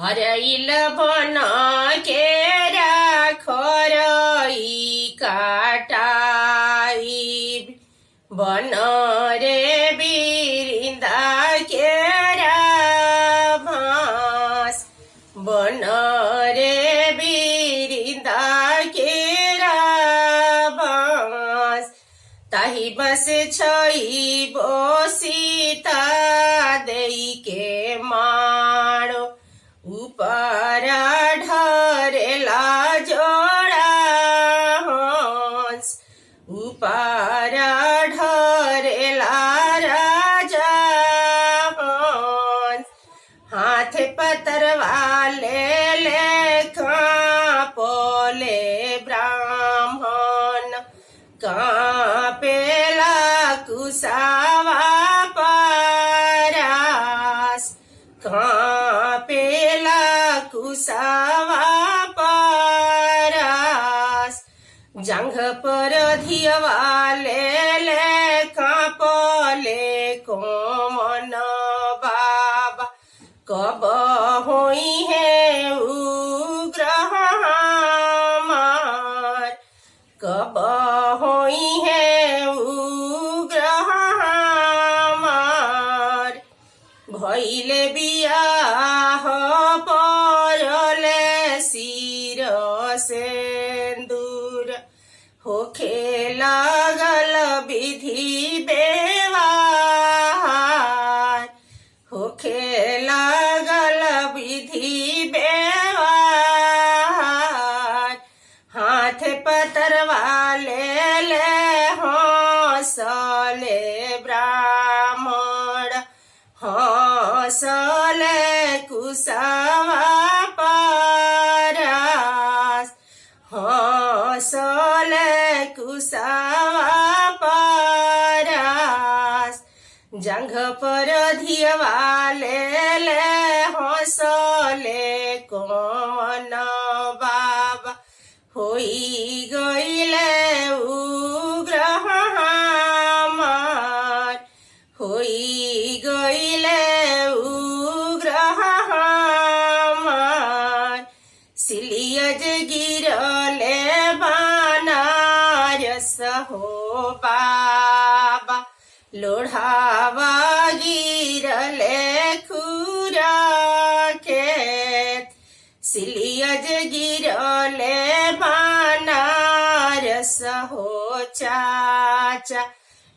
हरइल बन के खरई काटाई बन रे बिरिंदा के भास बन रे बिरिंदा के भास ताही बस छई सीता देई के मारो ऊपर ढरेला जोड़ा हंस ऊपर ढरेला राजा हंस हाथ पतरवा ले कांपोले ब्राह्मण कांपेला कुसावा परास कांपेला कुसावा परास जंघ पर धियवा ले कांपले कोमन बाबा कब होई है उग्र हमार कब होई है उग्र हमार भइले बियाह परले सिर सेंदूर होखे लागल विधि व्यवहार होखे लागल विधि व्यवहार हाथ पतरवा ले हंसले ब्राह्मण हंसले कुसावा परास हंसले कुसावा परास जंघ पर धियवा ले हंसले कोन बाबा होई गईले उग्र हमार होई गईले उग्र हमार सिलियज गिरले बनारस हो बाबा लोढ़ावा गिरले खुरा खेत सिलियज गिरले बनारस हो चाचा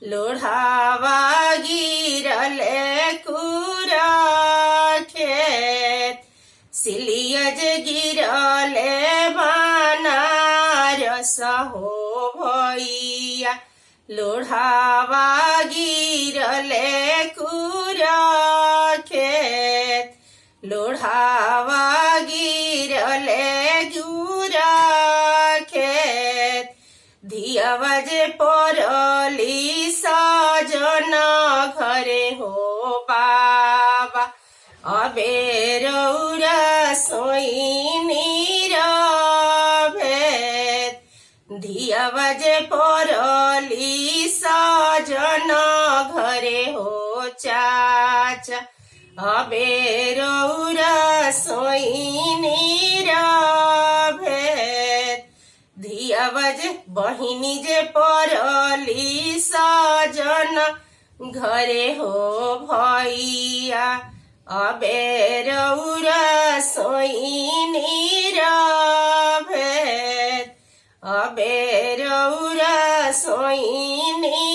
लोढ़ावा गिरले खुरा खेत सिलियज गिरले बनारस हो भैया लोढ़ावा गिरले खुरा खेत लोढ़ावा गिरले गुरा खेत धियवज परली सजन घरे हो बाबा अबेर सोइनी भेद धियवज परली सजन घरे हो चाचा अबेर सोइनी भेद धियवज बहिनी जे परली सजन घरे हो भैया अबेर सोइनी भेद अबेर सोइनी